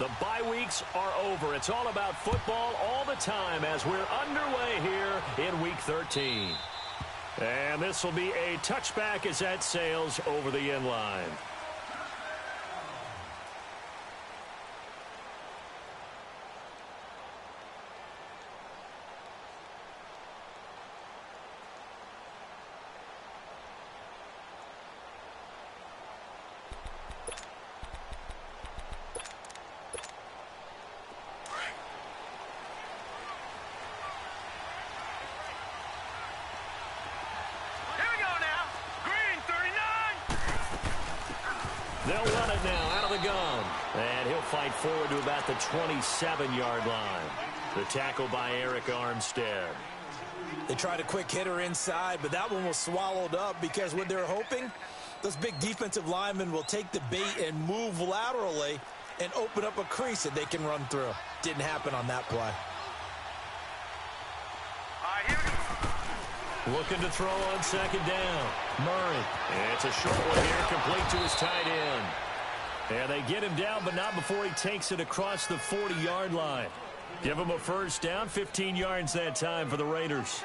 The bye weeks are over. It's all about football all the time as we're underway here in Week 13. And this will be a touchback as that sails over the end line. They'll run it now out of the gun. And he'll fight forward to about the 27-yard line. The tackle by Eric Armstead. They tried a quick hitter inside, but that one was swallowed up because what they're hoping, those big defensive linemen will take the bait and move laterally and open up a crease that they can run through. Didn't happen on that play. Looking to throw on second down. Murray. It's a short one here, complete to his tight end. And they get him down, but not before he takes it across the 40-yard line. Give him a first down, 15 yards that time for the Raiders.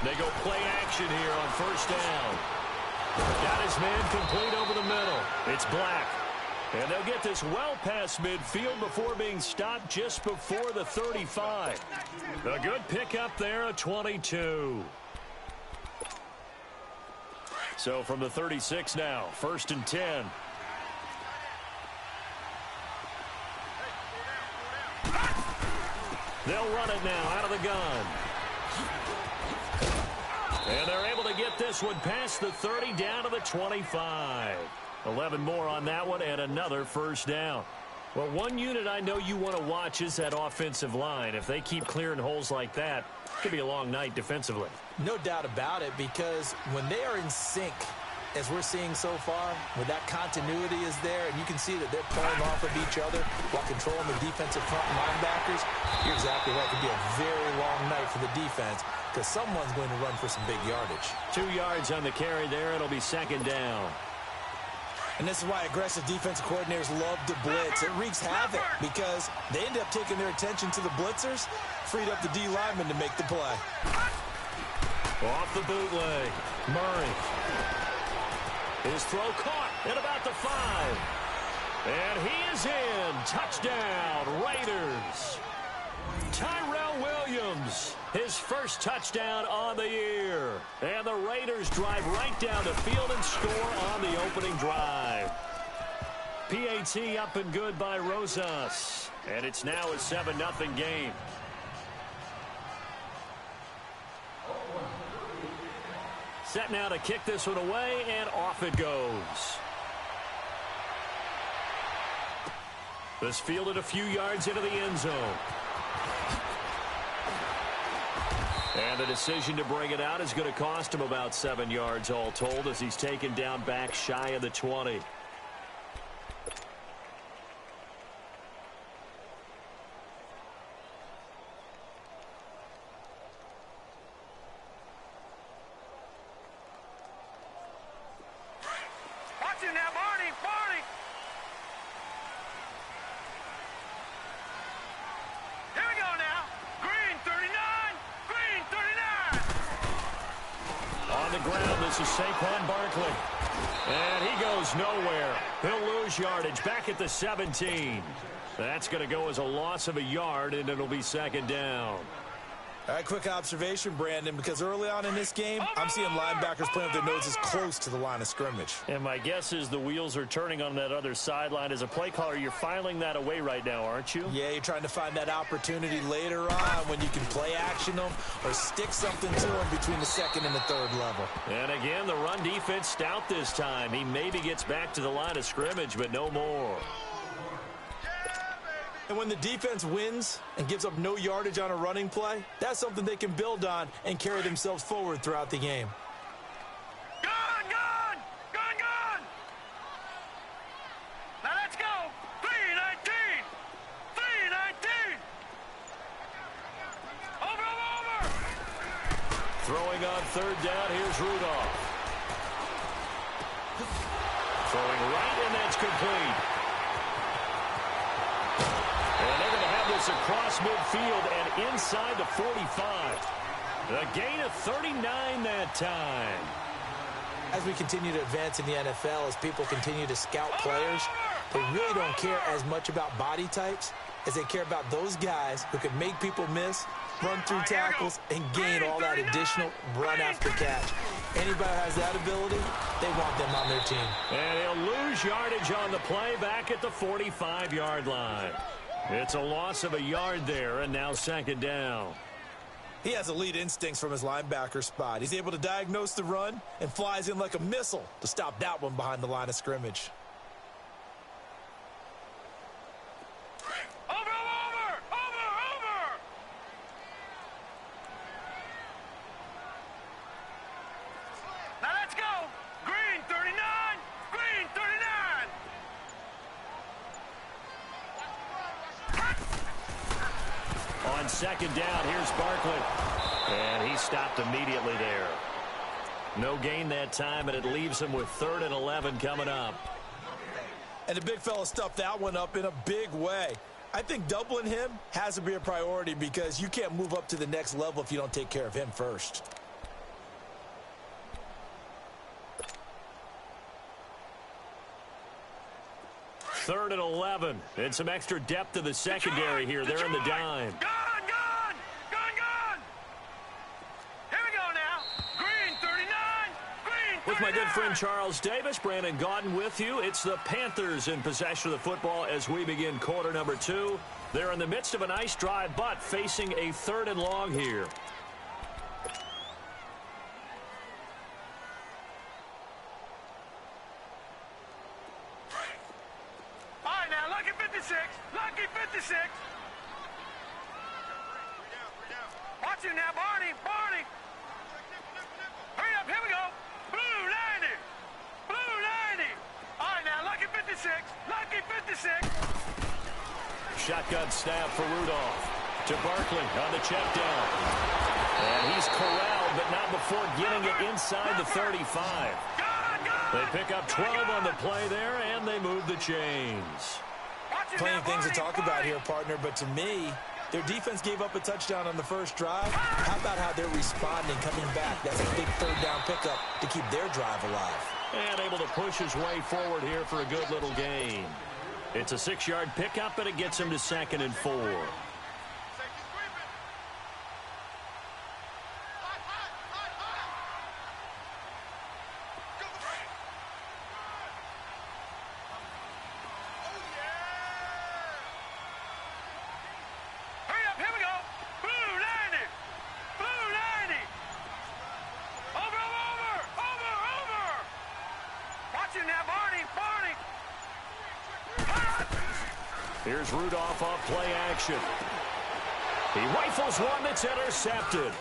They go play action here on first down. Got his man complete over the middle. It's Black. And they'll get this well past midfield before being stopped just before the 35. A good pickup there, a 22. So from the 36 now, 1st and 10. They'll run it now out of the gun. And they're able to get this one past the 30 down to the 25. 11 more on that one and another first down. Well, one unit I know you want to watch is that offensive line. If they keep clearing holes like that, it could be a long night defensively. No doubt about it, because when they are in sync, as we're seeing so far, where that continuity is there, and you can see that they're pulling off of each other while controlling the defensive front linebackers, you're exactly right. It could be a very long night for the defense because someone's going to run for some big yardage. 2 yards on the carry there. It'll be second down. And this is why aggressive defensive coordinators love to blitz. It wreaks havoc because they end up taking their attention to the blitzers, freed up the D lineman to make the play. Off the bootleg, Murray. His throw caught at about the 5. And he is in. Touchdown, Raiders. Tyrell Williams, his first touchdown on the year. And the Raiders drive right down the field and score on the opening drive. PAT up and good by Rosas. And it's now a 7-0 game. Set now to kick this one away, and off it goes. This fielded a few yards into the end zone. And the decision to bring it out is going to cost him about 7 yards all told as he's taken down back shy of the 20. Yardage back at the 17. That's going to go as a loss of a yard, and it'll be second down. All right, quick observation, Brandon, because early on in this game, I'm seeing linebackers playing with their noses close to the line of scrimmage. And my guess is the wheels are turning on that other sideline. As a play caller, you're filing that away right now, aren't you? Yeah, you're trying to find that opportunity later on when you can play action them or stick something to them between the second and the third level. And again, the run defense stout this time. He maybe gets back to the line of scrimmage, but no more. And when the defense wins and gives up no yardage on a running play, that's something they can build on and carry themselves forward throughout the game. Gun! Now let's go! 3-19! Throwing on third down, here's Rudolph. Throwing right, and that's complete. And they're going to have this across midfield and inside the 45. A gain of 39 that time. As we continue to advance in the NFL, as people continue to scout players, they really don't care as much about body types as they care about those guys who can make people miss, run through tackles, and gain all that additional run after catch. Anybody who has that ability, they want them on their team. And he'll lose yardage on the play back at the 45-yard line. It's a loss of a yard there, and now second down. He has elite instincts from his linebacker spot. He's able to diagnose the run and flies in like a missile to stop that one behind the line of scrimmage. Now let's go. Green 39. Green 39. On second down, here's Barkley. And he stopped immediately there. No gain that time, and it leaves him with 3rd and 11 coming up. And the big fella stuffed that one up in a big way. I think doubling him has to be a priority because you can't move up to the next level if you don't take care of him first. Third and 11. And some extra depth to the secondary here. They're in the dime. Gun. Here we go now. Green 39. Green 39. With my good friend Charles Davis, Brandon Gaudin with you. It's the Panthers in possession of the football as we begin quarter number 2. They're in the midst of a nice drive, but facing a 3rd and long here. All right, now, lucky 56. Lucky 56. Watch it now, Barney. Hurry up, here we go. Blue 90. Blue 90. All right, now, lucky 56. Lucky 56. Shotgun snap for Rudolph. To Barkley on the check down. And he's corralled, but not before getting it inside the 35. They pick up 12 on the play there, and they move the chains. Plenty of things to talk about here, partner, but to me, their defense gave up a touchdown on the first drive. How about how they're responding, coming back? That's a big 3rd down pickup to keep their drive alive. And able to push his way forward here for a good little gain. It's a 6-yard pickup, and it gets him to 2nd and 4. Here's Rudolph off play action. He rifles one that's intercepted.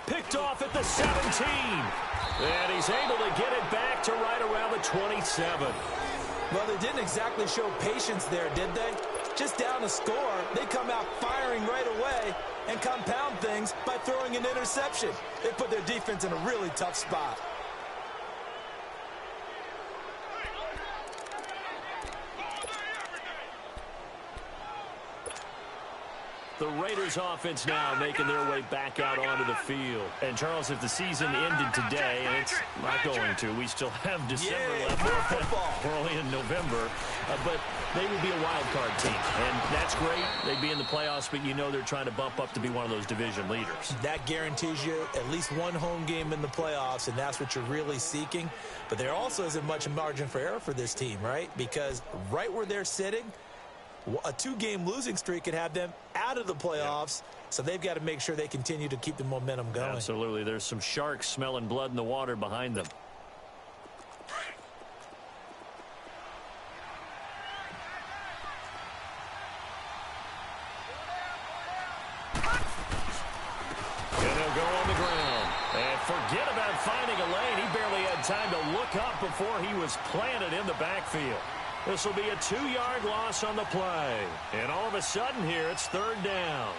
Picked off at the 17. And he's able to get it back to right around the 27. Well, they didn't exactly show patience there, did they? Just down a score, they come out firing right away and compound things by throwing an interception. They put their defense in a really tough spot. The Raiders offense now making their way back out onto the field. And, Charles, if the season ended today, and it's not going to, we still have December left. We're only in November. But they would be a wild card team. And that's great. They'd be in the playoffs, but you know they're trying to bump up to be one of those division leaders. That guarantees you at least one home game in the playoffs, and that's what you're really seeking. But there also isn't much margin for error for this team, right? Because right where they're sitting, a 2-game losing streak could have them out of the playoffs, so they've got to make sure they continue to keep the momentum going. Absolutely. There's some sharks smelling blood in the water behind them. And they'll go on the ground. And forget about finding a lane. He barely had time to look up before he was planted in the backfield. This will be a 2-yard loss on the play. And all of a sudden here, it's 3rd down.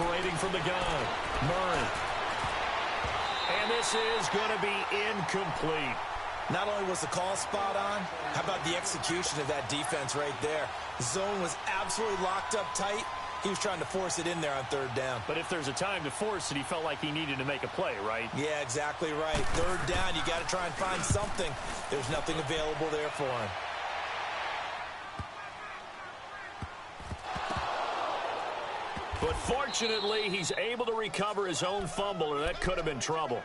operating from the gun. Murray. And this is going to be incomplete. Not only was the call spot on, how about the execution of that defense right there? The zone was absolutely locked up tight. He was trying to force it in there on third down. But if there's a time to force it, he felt like he needed to make a play, right? Yeah, exactly right. Third down, you got to try and find something. There's nothing available there for him. But fortunately, he's able to recover his own fumble, or that could have been trouble.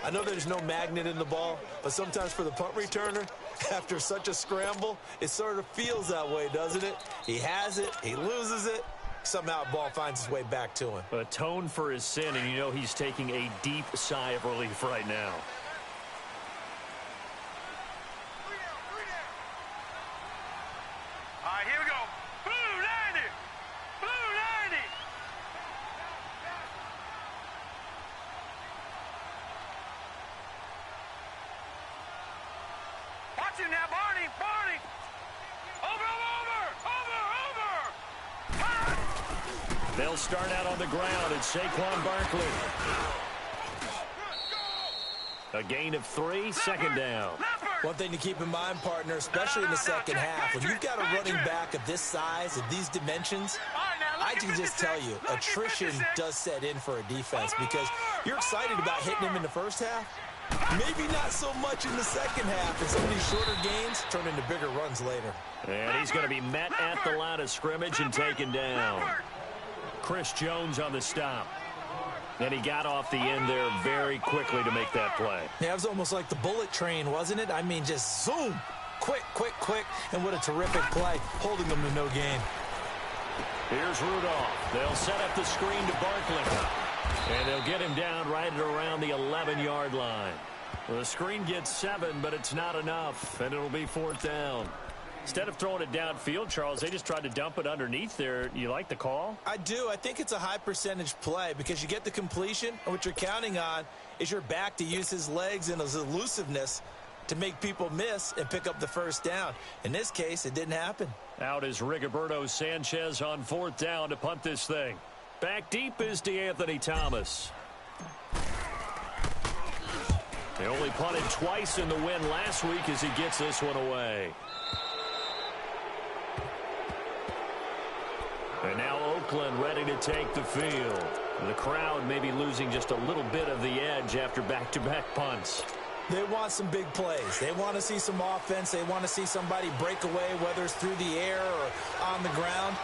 I know there's no magnet in the ball, but sometimes for the punt returner, after such a scramble, it sort of feels that way, doesn't it? He has it, he loses it, somehow the ball finds its way back to him. Atone for his sin, and you know he's taking a deep sigh of relief right now. All right, here we go. Blue 90. Blue 90. Watch him now, Barney. Barney. Over. They'll start out on the ground. It's Saquon Barkley. A gain of 3, second down. One thing to keep in mind, partner, especially in the second half, when you've got a running back of this size, of these dimensions, I can just tell you, attrition does set in for a defense because you're excited about hitting him in the first half. Maybe not so much in the second half, and some of these shorter gains turn into bigger runs later. And he's going to be met at the line of scrimmage and taken down. Chris Jones on the stop. And he got off the end there very quickly to make that play. Yeah, it was almost like the bullet train, wasn't it? I mean, just zoom. Quick, quick, quick. And what a terrific play, holding them to no gain. Here's Rudolph. They'll set up the screen to Barkley. And they'll get him down right at around the 11-yard line. Well, the screen gets 7, but it's not enough, and it'll be 4th down. Instead of throwing it downfield, Charles, they just tried to dump it underneath there. You like the call? I do. I think it's a high-percentage play because you get the completion, and what you're counting on is your back to use his legs and his elusiveness to make people miss and pick up the first down. In this case, it didn't happen. Out is Rigoberto Sanchez on 4th down to punt this thing. Back deep is DeAnthony Thomas. They only punted twice in the win last week as he gets this one away. And now Oakland ready to take the field. The crowd may be losing just a little bit of the edge after back-to-back punts. They want some big plays. They want to see some offense. They want to see somebody break away, whether it's through the air or on the ground.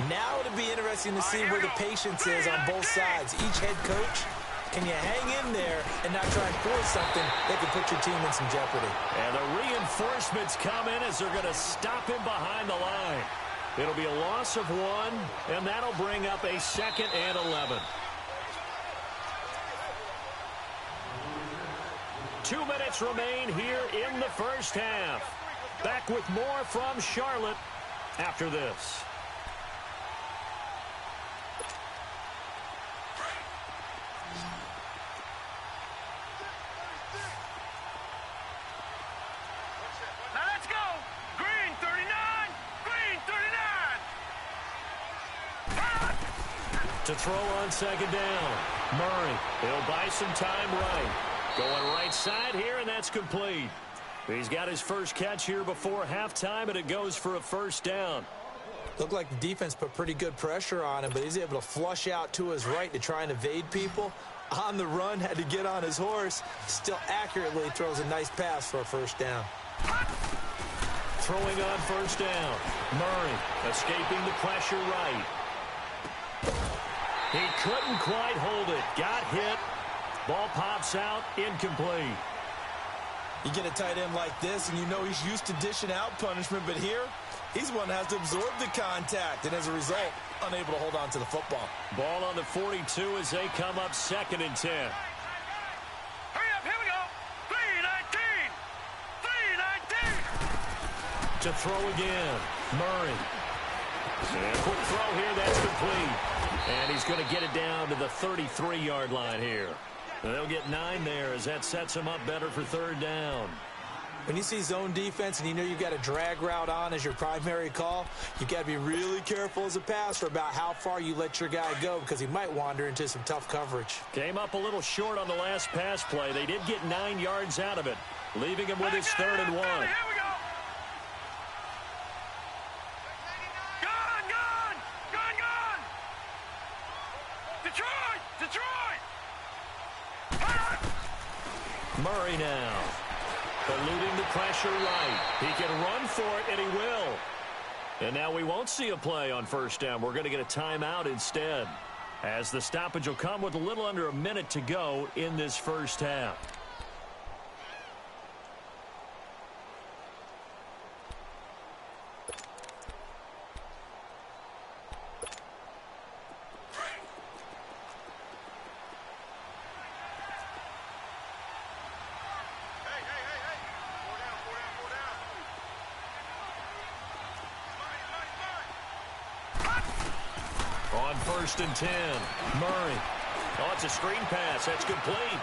Now it'll be interesting to see where the patience is on both sides. Each head coach, can you hang in there and not try and force something that could put your team in some jeopardy? And the reinforcements come in as they're going to stop him behind the line. It'll be a loss of 1, and that'll bring up a 2nd and 11. 2 minutes remain here in the first half. Back with more from Charlotte after this. Now let's go. Green 39. Green 39. To throw on 2nd down. Murray, he'll buy some time right. Going right side here, and that's complete. He's got his first catch here before halftime, and it goes for a 1st down. Looked like the defense put pretty good pressure on him, but he's able to flush out to his right to try and evade people. On the run, had to get on his horse. Still accurately throws a nice pass for a 1st down. Throwing on 1st down. Murray escaping the pressure right. He couldn't quite hold it. Got hit. Ball pops out, incomplete. You get a tight end like this, and you know he's used to dishing out punishment, but here, he's one that has to absorb the contact, and as a result, unable to hold on to the football. Ball on the 42 as they come up 2nd and 10. Hurry up, here we go. 319. 319. To throw again, Murray. And a quick throw here, that's complete. And he's going to get it down to the 33-yard line here. They'll get 9 there as that sets him up better for 3rd down. When you see zone defense and you know you've got a drag route on as your primary call, you got to be really careful as a passer about how far you let your guy go because he might wander into some tough coverage. Came up a little short on the last pass play. They did get 9 yards out of it, leaving him with his 3rd and 1. Here we go. Gone. Detroit. Murray now. Eluding the pressure right. He can run for it, and he will. And now we won't see a play on first down. We're going to get a timeout instead, as the stoppage will come with a little under a minute to go in this first half. On 1st and 10, Murray. Oh, it's a screen pass. That's complete.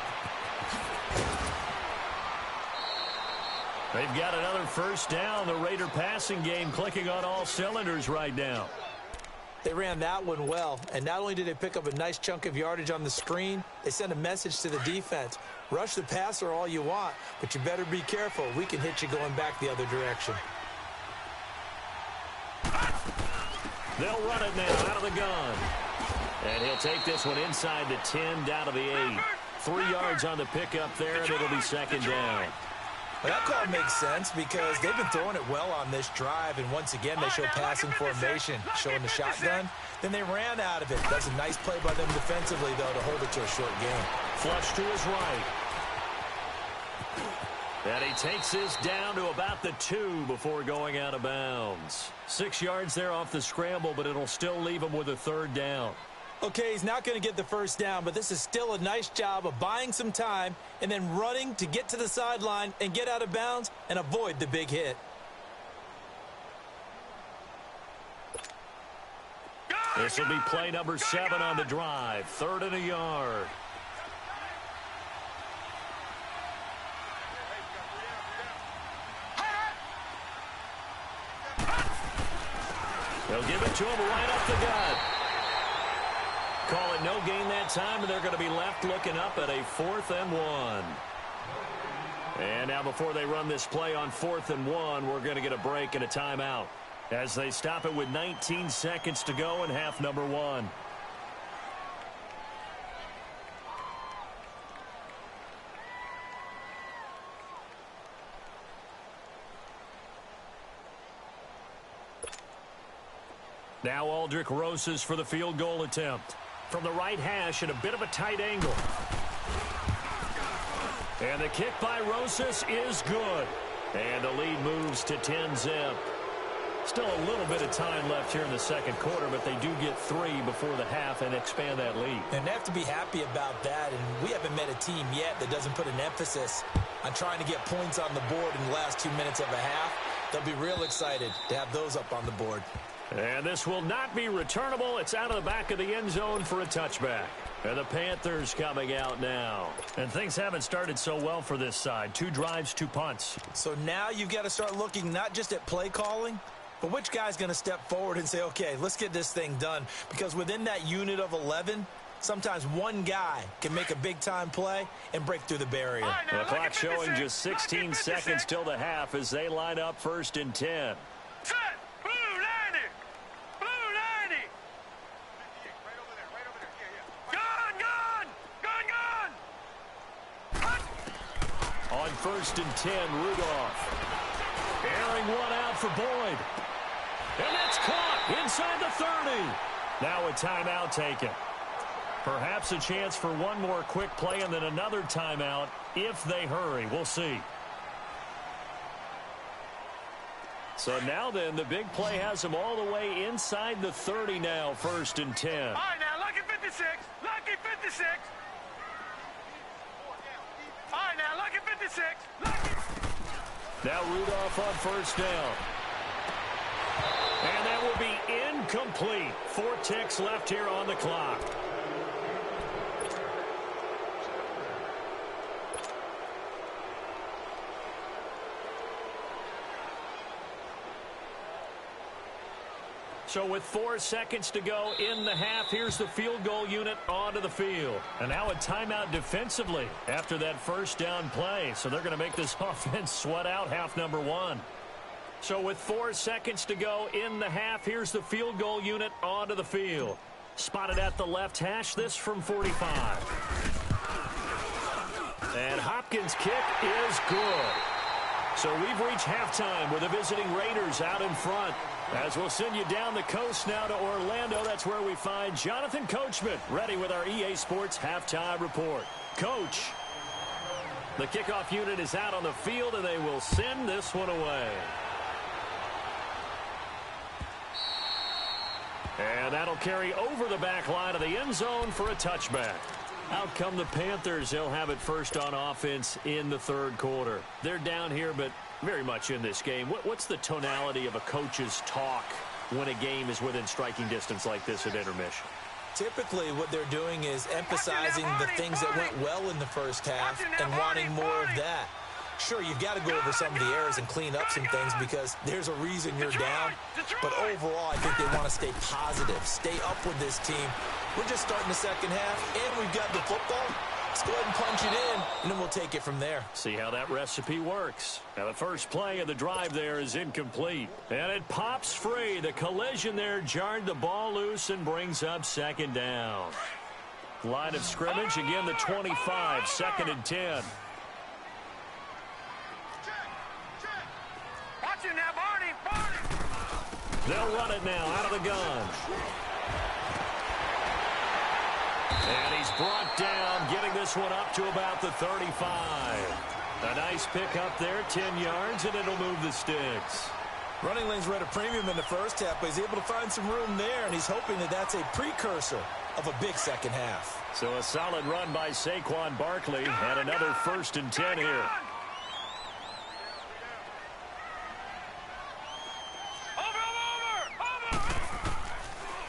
They've got another first down. The Raider passing game clicking on all cylinders right now. They ran that one well, and not only did they pick up a nice chunk of yardage on the screen, they sent a message to the defense. Rush the passer all you want, but you better be careful. We can hit you going back the other direction. They'll run it now out of the gun. And he'll take this one inside the 10, down to the 8. 3 yards on the pickup there, and it'll be 2nd down. Well, that call makes sense because they've been throwing it well on this drive, and once again they show passing formation, showing the shotgun. Then they ran out of it. That's a nice play by them defensively, though, to hold it to a short game. Flush to his right. And he takes this down to about the 2 before going out of bounds. 6 yards there off the scramble, but it'll still leave him with a 3rd down. Okay, he's not going to get the first down, but this is still a nice job of buying some time and then running to get to the sideline and get out of bounds and avoid the big hit. This will be play number 7 on the drive. 3rd and a yard. They'll give it to him right up the gut. Call it no gain that time, and they're going to be left looking up at a 4th and 1. And now before they run this play on 4th and 1, we're going to get a break and a timeout as they stop it with 19 seconds to go in half number 1. Now Aldrick Rosas for the field goal attempt. From the right hash at a bit of a tight angle. And the kick by Rosas is good. And the lead moves to 10-zip. Still a little bit of time left here in the second quarter, but they do get 3 before the half and expand that lead. And they have to be happy about that, and we haven't met a team yet that doesn't put an emphasis on trying to get points on the board in the last 2 minutes of a half. They'll be real excited to have those up on the board. And this will not be returnable. It's out of the back of the end zone for a touchback. And the Panthers coming out now. And things haven't started so well for this side. 2 drives, 2 punts. So now you've got to start looking not just at play calling, but which guy's going to step forward and say, okay, let's get this thing done. Because within that unit of 11, sometimes one guy can make a big-time play and break through the barrier. Right, The clock showing just 16 seconds till the half as they line up 1st and 10. Set. Blue 90. Blue 90. Gone. On 1st and 10, Rudolph. Airing one out for Boyd. And that's caught inside the 30. Now a timeout taken. Perhaps a chance for one more quick play and then another timeout if they hurry. We'll see. So now then, the big play has them all the way inside the 30 now, 1st and 10. All right, now, lucky 56. Lucky 56. All right, now, lucky 56. Lucky. Now Rudolph on 1st down. And that will be incomplete. 4 ticks left here on the clock. So with 4 seconds to go in the half, here's the field goal unit onto the field. And now a timeout defensively after that first down play. So they're going to make this offense sweat out half number 1. So with 4 seconds to go in the half, here's the field goal unit onto the field. Spotted at the left hash, this from 45. And Hopkins' kick is good. So we've reached halftime with the visiting Raiders out in front. As we'll send you down the coast now to Orlando, that's where we find Jonathan Coachman ready with our EA Sports halftime report. Coach, the kickoff unit is out on the field, and they will send this one away. And that'll carry over the back line of the end zone for a touchback. Out come the Panthers. They'll have it first on offense in the third quarter. They're down here, but very much in this game. What's the tonality of a coach's talk when a game is within striking distance like this at intermission? Typically, what they're doing is emphasizing the things that went well in the first half and wanting more of that. Sure, you've got to go over some of the errors and clean up some things because there's a reason you're down. But overall, I think they want to stay positive, stay up with this team. We're just starting the second half, and we've got the football. Let's go ahead and punch it in, and then we'll take it from there. See how that recipe works. Now, the first play of the drive there is incomplete. And it pops free. The collision there jarred the ball loose and brings up second down. Line of scrimmage, again, the 25, 2nd and 10. Watch it now, Barney. They'll run it now out of the gun. And he's brought down, getting this one up to about the 35. A nice pick up there, 10 yards, and it'll move the sticks. Running lanes were at a premium in the first half, but he's able to find some room there, and he's hoping that that's a precursor of a big second half. So a solid run by Saquon Barkley, and another 1st and 10 here.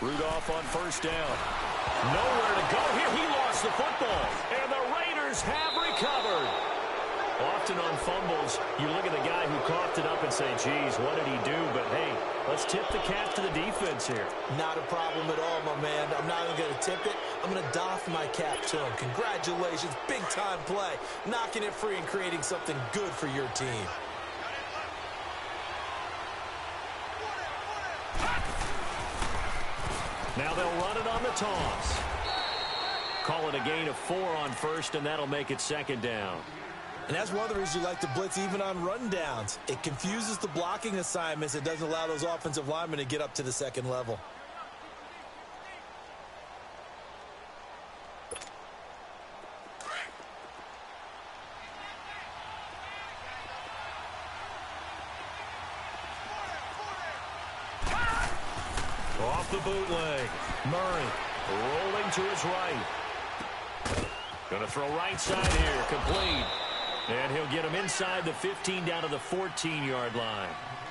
Rudolph on first down. Nowhere to go here. He lost the football. And the Raiders have recovered. Often on fumbles, you look at the guy who coughed it up and say, geez, what did he do? But, hey, let's tip the cap to the defense here. Not a problem at all, my man. I'm not even going to tip it. I'm going to doff my cap to him. Congratulations. Big-time play. Knocking it free and creating something good for your team. Now they'll run it on the toss. Call it a gain of 4 on first, and that'll make it 2nd down. And that's one of the reasons you like to blitz even on rundowns. It confuses the blocking assignments. It doesn't allow those offensive linemen to get up to the second level. Off the bootleg. Murray rolling to his right. Going to throw right side here. Complete. And he'll get him inside the 15 down to the 14-yard line.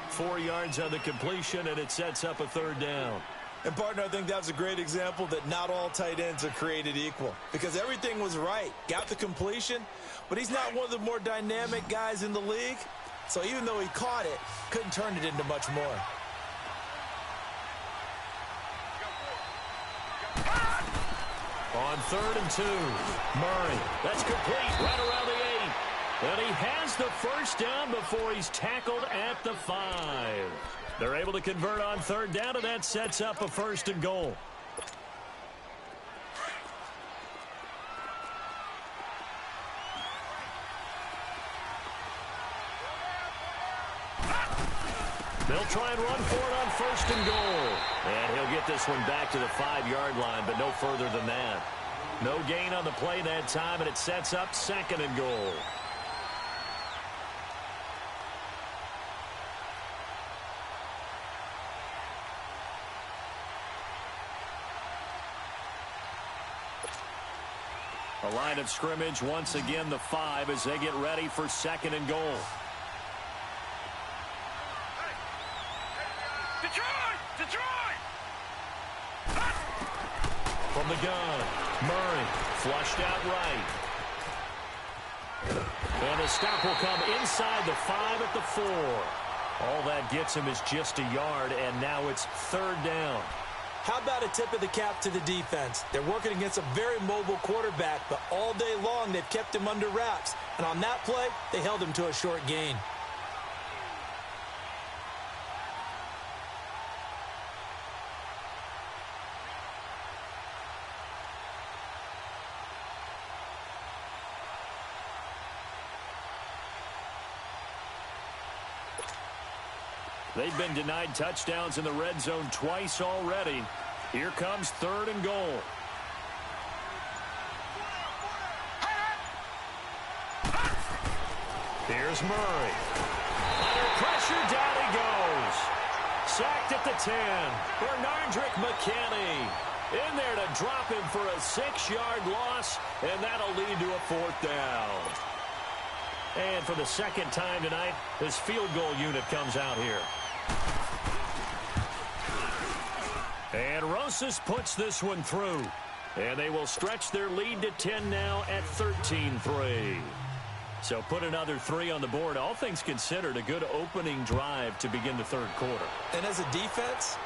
4 yards on the completion, and it sets up a 3rd down. And, partner, I think that's a great example that not all tight ends are created equal. Because everything was right. Got the completion, but he's not one of the more dynamic guys in the league. So even though he caught it, couldn't turn it into much more. On 3rd and 2, Murray. That's complete right around the 8. And he has the first down before he's tackled at the 5. They're able to convert on 3rd down, and that sets up a 1st and goal. They'll try and run for it on 1st and goal. And he'll get this one back to the 5-yard line, but no further than that. No gain on the play that time, and it sets up 2nd and goal. A line of scrimmage, once again the 5 as they get ready for 2nd and goal. Detroit! From the gun, Murray flushed out right. And the stop will come inside the 5 at the 4. All that gets him is just a yard, and now it's third down. How about a tip of the cap to the defense? They're working against a very mobile quarterback, but all day long they've kept him under wraps. And on that play, they held him to a short gain. They've been denied touchdowns in the red zone twice already. Here comes third and goal. Here's Murray. Under pressure, down he goes. Sacked at the 10. Bernardrick McKinney in there to drop him for a 6-yard loss, and that'll lead to a fourth down. And for the second time tonight, this field goal unit comes out here. And Rosas puts this one through. And they will stretch their lead to 10 now at 13-3. So put another 3 on the board. All things considered, a good opening drive to begin the third quarter. And as a defense,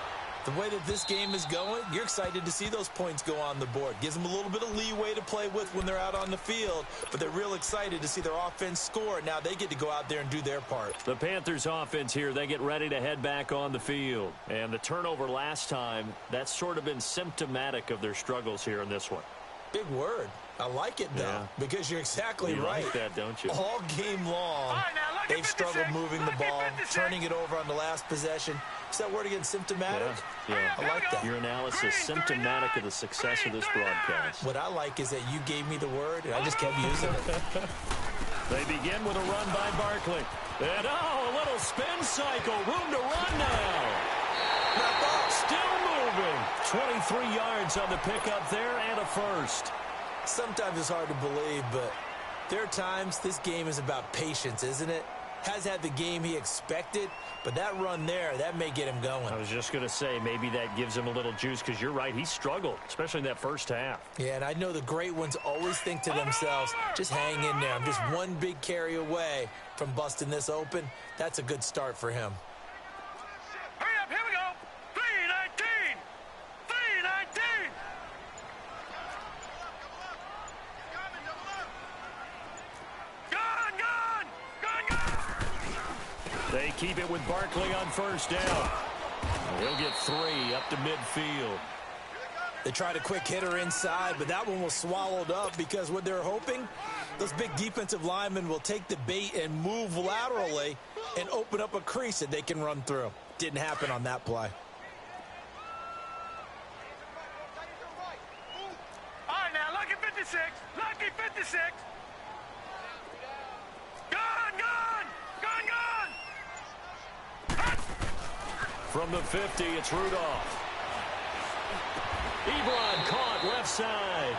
the way that this game is going, you're excited to see those points go on the board. Gives them a little bit of leeway to play with when they're out on the field, but they're real excited to see their offense score. Now they get to go out there and do their part. The Panthers offense here, they get ready to head back on the field. And the turnover last time, that's sort of been symptomatic of their struggles here in this one. Big word. I like it, though, because you're exactly right. You like that, don't you? All game long, they've struggled moving the ball, turning it over on the last possession. Is that word again, symptomatic? Yeah. I like that. Your analysis, symptomatic of the success of this broadcast. What I like is that you gave me the word, and I just kept using it. They begin with a run by Barkley. And, a little spin cycle. Room to run now. Still moving. 23 yards on the pickup there and a first. Sometimes it's hard to believe, but there are times this game is about patience, isn't it? Has had the game he expected, but that run there, that may get him going. I was just going to say, maybe that gives him a little juice, because you're right, he struggled, especially in that first half. Yeah, and I know the great ones always think to themselves, just hang in there. I'm just one big carry away from busting this open. That's a good start for him. Hurry up, here we go. 3:19. 3:19. They keep it with Barkley on first down. He'll get 3 up to midfield. They tried a quick hitter inside, but that one was swallowed up because what they're hoping, those big defensive linemen will take the bait and move laterally and open up a crease that they can run through. Didn't happen on that play. All right, now, lucky 56. Lucky 56. From the 50, it's Rudolph. Ebron caught left side.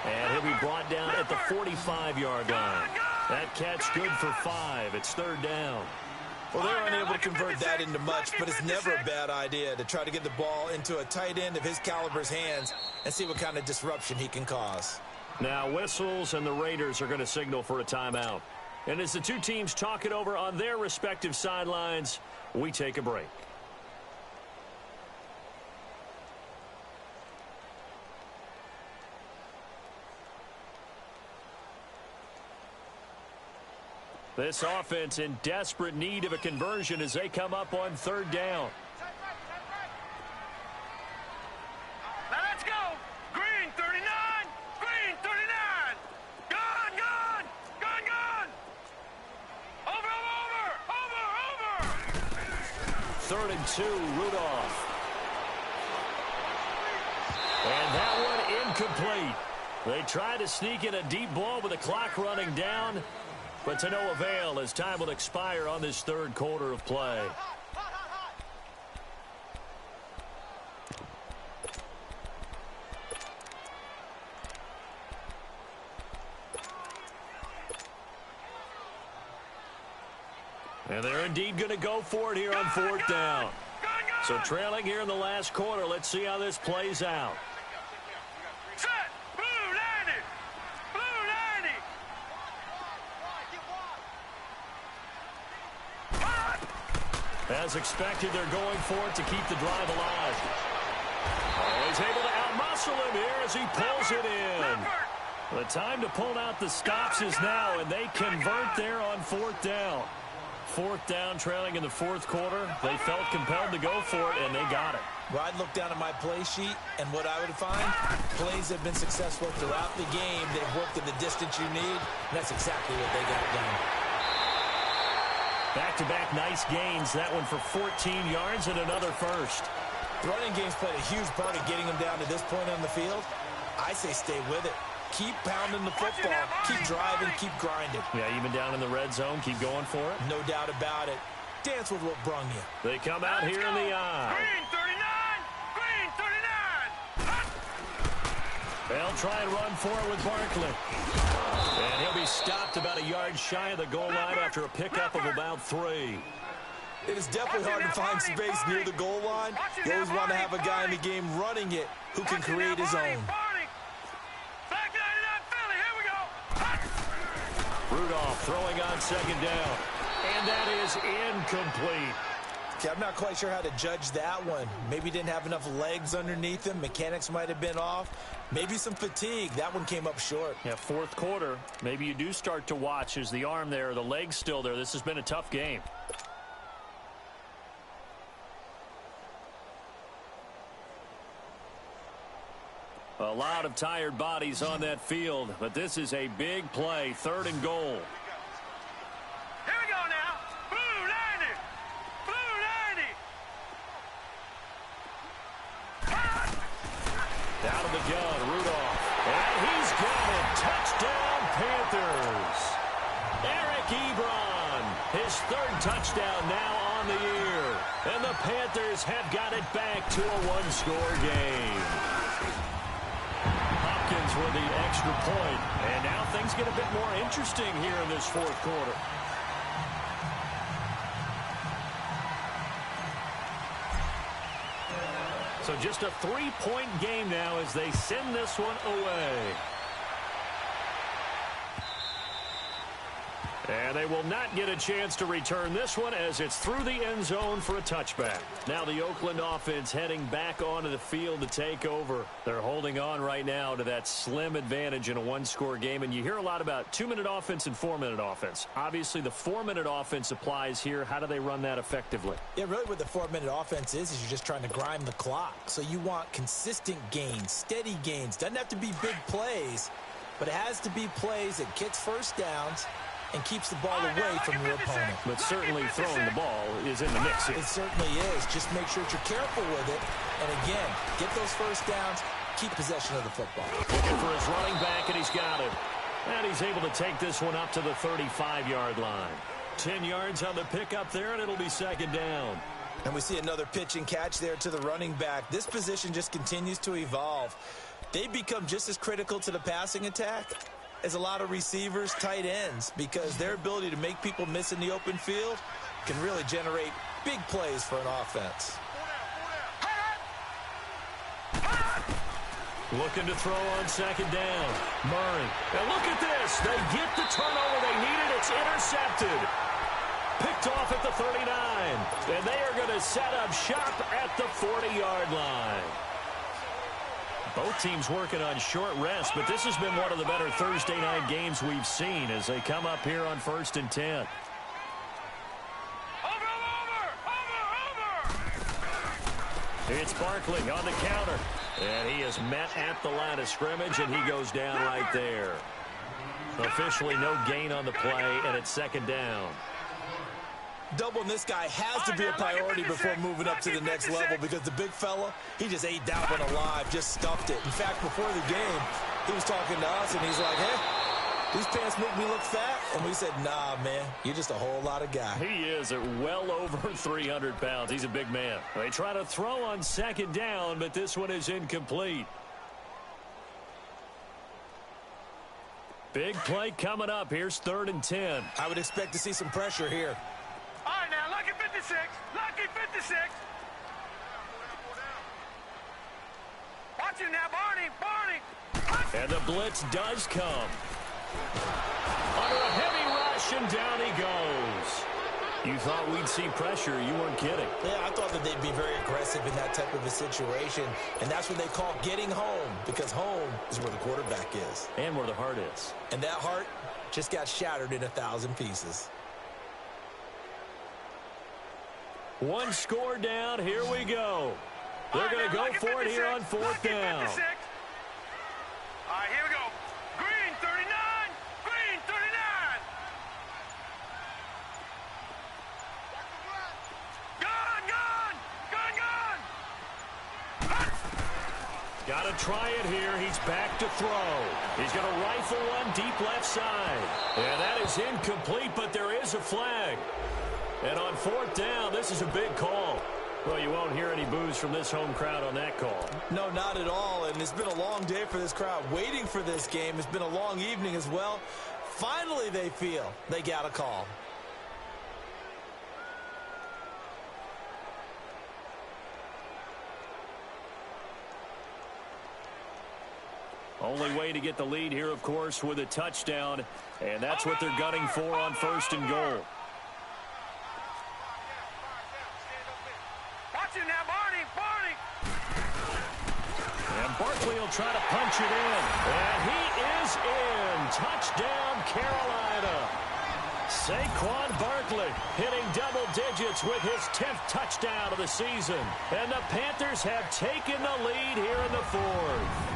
And he'll be brought down at the 45-yard line. That catch good for 5. It's third down. Well, they're unable to convert that into much, but it's never a bad idea to try to get the ball into a tight end of his caliber's hands and see what kind of disruption he can cause. Now whistles, and the Raiders are going to signal for a timeout. And as the two teams talk it over on their respective sidelines, we take a break. This offense in desperate need of a conversion as they come up on third down. Now let's go. Green 39. Green 39. Gone. Over. 3rd and 2, Rudolph. And that one incomplete. They try to sneak in a deep ball with the clock running down, but to no avail as time will expire on this third quarter of play. And they're indeed going to go for it here on 4th down. So trailing here in the last quarter, let's see how this plays out. Set. Blue 90. Blue 90. As expected, they're going for it to keep the drive alive. Oh, he's able to outmuscle him here as he pulls it in. The time to pull out the stops is now, and they convert there on 4th down. 4th down, trailing in the 4th quarter. They felt compelled to go for it, and they got it. Well, I'd look down at my play sheet, and what I would find, plays have been successful throughout the game. They've worked at the distance you need, and that's exactly what they got done. Back-to-back nice gains. That one for 14 yards and another first. The running game's played a huge part of getting them down to this point on the field. I say stay with it. Keep pounding the football. Keep driving. Keep grinding. Yeah, even down in the red zone, keep going for it. No doubt about it. Dance with what brung you. They come out here in the eye. Green 39! Green 39! They'll try and run for it with Barkley. And he'll be stopped about a yard shy of the goal line after a pickup of about 3. It is definitely hard to find space near the goal line. You always want to have a guy in the game running it who can create his own. Back 99 Philly, here we go. Rudolph throwing on 2nd down. And that is incomplete. Okay, I'm not quite sure how to judge that one. Maybe didn't have enough legs underneath him. Mechanics might have been off. Maybe some fatigue. That one came up short. Yeah, 4th quarter. Maybe you do start to watch as the arm there, the leg's still there. This has been a tough game. A lot of tired bodies on that field, but this is a big play. 3rd and goal. Here we go now. Blue 90. Blue 90. Out of the gun, Rudolph. And he's got it. Touchdown, Panthers. Eric Ebron, his 3rd touchdown now on the year. And the Panthers have got it back to a 1-score game. Hopkins with the extra point. And now things get a bit more interesting here in this 4th quarter. So just a 3-point game now as they send this one away. And they will not get a chance to return this one as it's through the end zone for a touchback. Now the Oakland offense heading back onto the field to take over. They're holding on right now to that slim advantage in a 1-score game. And you hear a lot about 2-minute offense and 4-minute offense. Obviously, the 4-minute offense applies here. How do they run that effectively? Yeah, really what the 4-minute offense is you're just trying to grind the clock. So you want consistent gains, steady gains. Doesn't have to be big plays, but it has to be plays that gets first downs and keeps the ball away from your opponent. But certainly throwing the ball is in the mix here. It certainly is. Just make sure that you're careful with it. And again, get those first downs, keep possession of the football. Looking for his running back, and he's got it. And he's able to take this one up to the 35-yard line. 10 yards on the pickup there, and it'll be 2nd down. And we see another pitch and catch there to the running back. This position just continues to evolve. They become just as critical to the passing attack as a lot of receivers, tight ends, because their ability to make people miss in the open field can really generate big plays for an offense. Looking to throw on 2nd down. Murray. And look at this. They get the turnover they needed. It's intercepted. Picked off at the 39. And they are going to set up shop at the 40-yard line. Both teams working on short rest, but this has been one of the better Thursday night games we've seen as they come up here on 1st and 10. It's Barkley on the counter. And he is met at the line of scrimmage, and he goes down right there. Officially no gain on the play, and it's 2nd down. Doubling this guy has to be a priority before moving up to the next level because the big fella, he just ate that one alive, just stuffed it. In fact, before the game, he was talking to us, and he's like, hey, these pants make me look fat. And we said, nah, man, you're just a whole lot of guy. He is at well over 300 pounds. He's a big man. They try to throw on 2nd down, but this one is incomplete. Big play coming up. Here's 3rd and 10. I would expect to see some pressure here. All right, now, lucky 56. Lucky 56. Watch him now, Barney. Barney. And the blitz does come. Under a heavy rush, and down he goes. You thought we'd see pressure. You weren't kidding. Yeah, I thought that they'd be very aggressive in that type of a situation, and that's what they call getting home, because home is where the quarterback is. And where the heart is. And that heart just got shattered in 1,000 pieces. One score down. Here we go. They're going to go for it here on fourth down. All right, here we go. Green 39. Green 39. Gun. Got to try it here. He's back to throw. He's going to rifle one deep left side. And that is incomplete, but there is a flag. And on fourth down, this is a big call. Well, you won't hear any boos from this home crowd on that call. No, not at all. And it's been a long day for this crowd waiting for this game. It's been a long evening as well. Finally, they feel they got a call. Only way to get the lead here, of course, with a touchdown. And that's what they're gunning for on first and goal. Now, Barney. And Barkley will try to punch it in. And he is in. Touchdown, Carolina. Saquon Barkley hitting double digits with his 10th touchdown of the season. And the Panthers have taken the lead here in the fourth.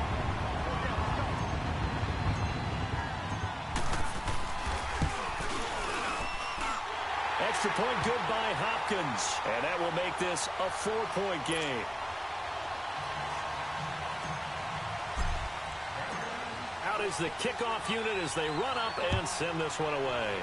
Extra point good by Hopkins. And that will make this a 4-point game. Out is the kickoff unit as they run up and send this one away.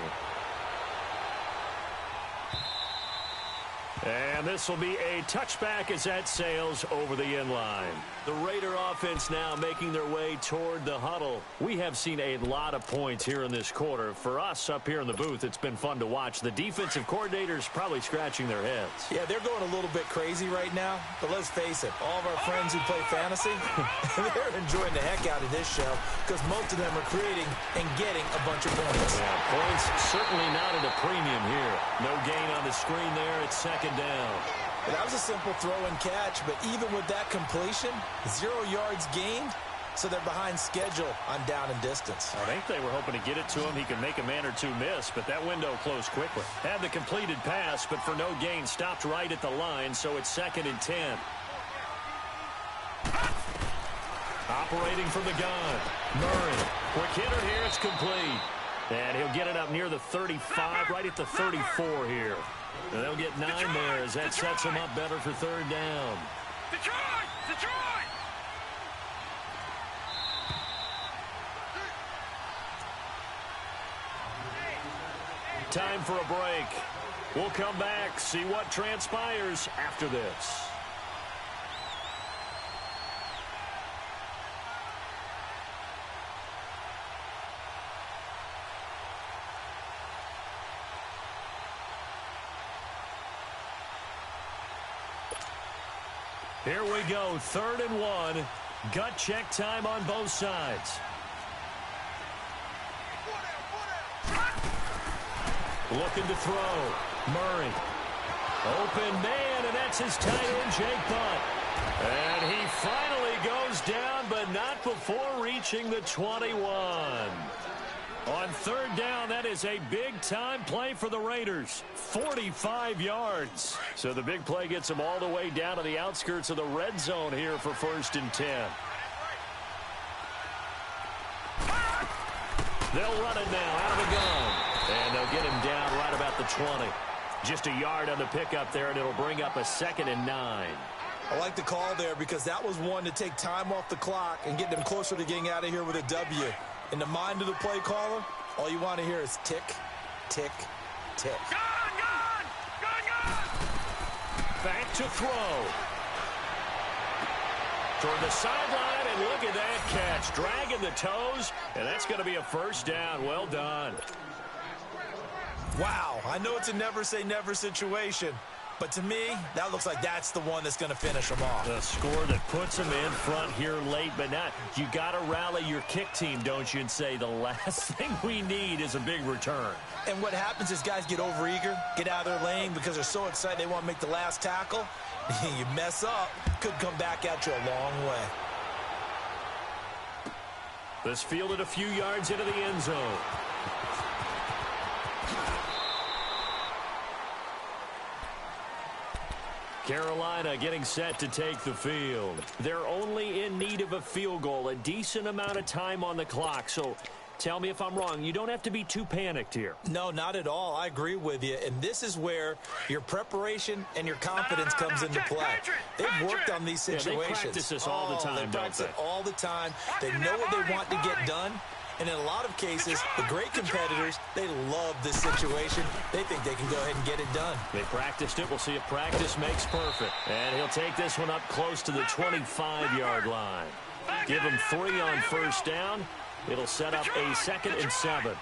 And this will be a touchback as that sails over the end line. The Raider offense now making their way toward the huddle. We have seen a lot of points here in this quarter. For us up here in the booth, it's been fun to watch. The defensive coordinators probably scratching their heads. Yeah, they're going a little bit crazy right now. But let's face it, all of our friends who play fantasy, they're enjoying the heck out of this show because most of them are creating and getting a bunch of points. Yeah, points certainly not at a premium here. No gain on the screen there. It's second down. Well, that was a simple throw and catch, but even with that completion, 0 yards gained, so they're behind schedule on down and distance. I think they were hoping to get it to him. He could make a man or two miss, but that window closed quickly. Had the completed pass, but for no gain, stopped right at the line, so it's 2nd and 10. Operating from the gun. Murray. Quick hitter here. It's complete. And he'll get it up near the 35, right at the 34 here. And they'll get 9 there as that sets them up better for third down. Detroit! Time for a break. We'll come back, see what transpires after this. Here we go, 3rd and 1. Gut check time on both sides. Looking to throw. Murray. Open man, and that's his tight end, Jake Butt. And he finally goes down, but not before reaching the 21. On third down, that is a big-time play for the Raiders. 45 yards. So the big play gets them all the way down to the outskirts of the red zone here for 1st and 10. They'll run it now out of the gun. And they'll get him down right about the 20. Just a yard on the pickup there, and it'll bring up a 2nd and 9. I like the call there because that was one to take time off the clock and get them closer to getting out of here with a W. In the mind of the play caller, all you want to hear is tick, tick, tick. Gun! Back to throw. Toward the sideline, and look at that catch. Dragging the toes, and that's going to be a 1st down. Well done. Wow, I know it's a never say never situation, But to me, that looks like that's the one that's going to finish them off. The score that puts them in front here late, but not. You got to rally your kick team, don't you, and say the last thing we need is a big return. And what happens is guys get overeager, get out of their lane because they're so excited they want to make the last tackle. You mess up, could come back at you a long way. This fielded a few yards into the end zone. Carolina getting set to take the field. They're only in need of a field goal, a decent amount of time on the clock. So tell me if I'm wrong. You don't have to be too panicked here. No, not at all. I agree with you. And this is where your preparation and your confidence comes into play. They've worked on these situations. They practice this all the time, They practice it all the time. They know what they want to get done. And in a lot of cases, the great competitors, they love this situation. They think they can go ahead and get it done. They practiced it. We'll see if practice makes perfect. And he'll take this one up close to the 25-yard line. Give him 3 on first down. It'll set up a 2nd and 7.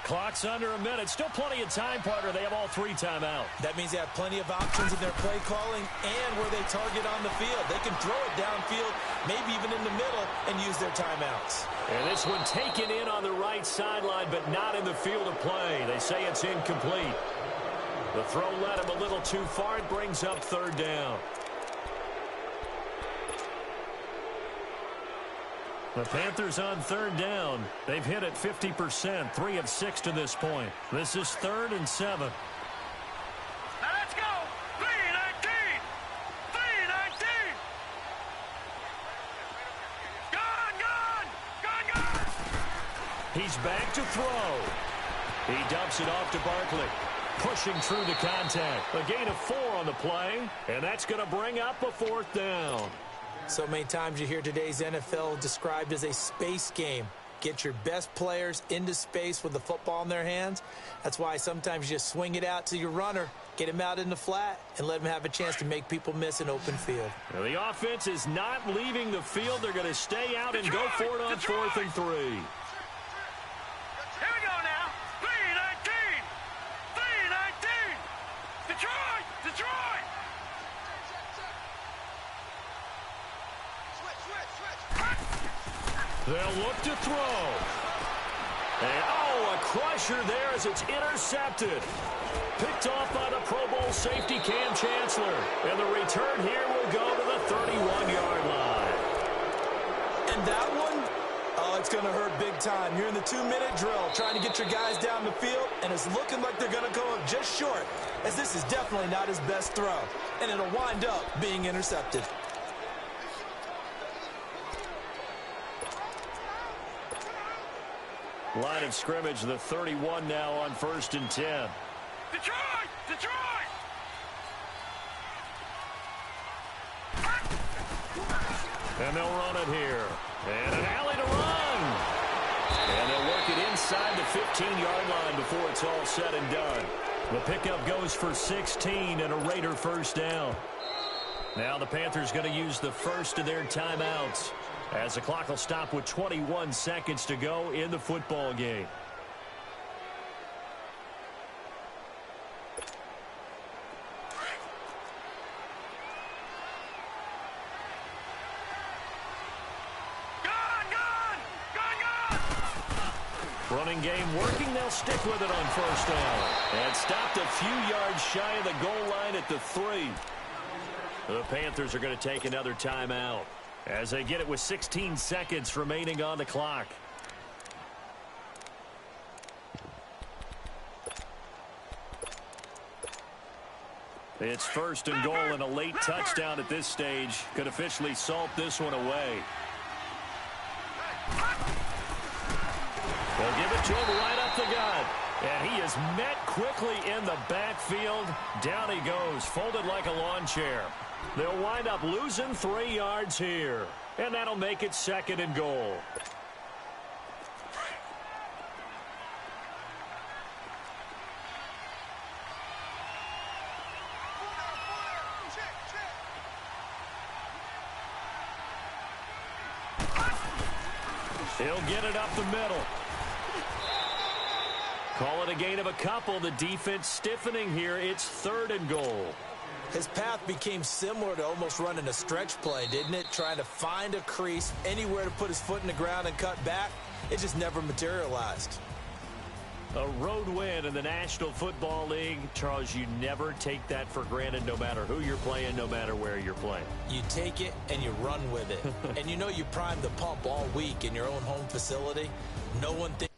Clock's under a minute. Still plenty of time, partner. They have all 3 timeouts. That means they have plenty of options in their play calling and where they target on the field. They can throw it downfield, maybe even in the middle, and use their timeouts. And this one taken in on the right sideline, but not in the field of play. They say it's incomplete. The throw led him a little too far. It brings up 3rd down. The Panthers on 3rd down. They've hit it 50%, 3 of 6 to this point. This is 3rd and 7. Now let's go. 3-19. 3-19. Gone. He's back to throw. He dumps it off to Barkley. Pushing through the contact. A gain of 4 on the play, and that's going to bring up a 4th down. So many times you hear today's NFL described as a space game. Get your best players into space with the football in their hands. That's why sometimes you just swing it out to your runner, get him out in the flat, and let him have a chance to make people miss an open field. Now the offense is not leaving the field. They're going to stay out and go for it on 4th and 3. Here we go now. 3-19. 3-19. Detroit. They'll look to throw. And, a crusher there as it's intercepted. Picked off by the Pro Bowl safety Cam Chancellor. And the return here will go to the 31-yard line. And that one, it's going to hurt big time. You're in the 2-minute drill trying to get your guys down the field, and it's looking like they're going to go up just short, as this is definitely not his best throw. And it'll wind up being intercepted. Line of scrimmage, the 31 now on 1st and 10. Detroit! And they'll run it here. And an alley to run. And they'll work it inside the 15-yard line before it's all said and done. The pickup goes for 16 and a Raider 1st down. Now the Panthers going to use the first of their timeouts, as the clock will stop with 21 seconds to go in the football game. Running game working. They'll stick with it on 1st down. And stopped a few yards shy of the goal line at the 3. The Panthers are going to take another timeout as they get it with 16 seconds remaining on the clock. It's 1st and goal, and a late touchdown at this stage could officially salt this one away. They'll give it to him right up the gut. And he is met quickly in the backfield. Down he goes, folded like a lawn chair. They'll wind up losing 3 yards here. And that'll make it 2nd and goal. He'll get it up the middle. Call it a gain of a couple. The defense stiffening here. It's 3rd and goal. His path became similar to almost running a stretch play, didn't it? Trying to find a crease, anywhere to put his foot in the ground and cut back. It just never materialized. A road win in the National Football League. Charles, you never take that for granted no matter who you're playing, no matter where you're playing. You take it and you run with it. And you know you primed the pump all week in your own home facility. No one thinks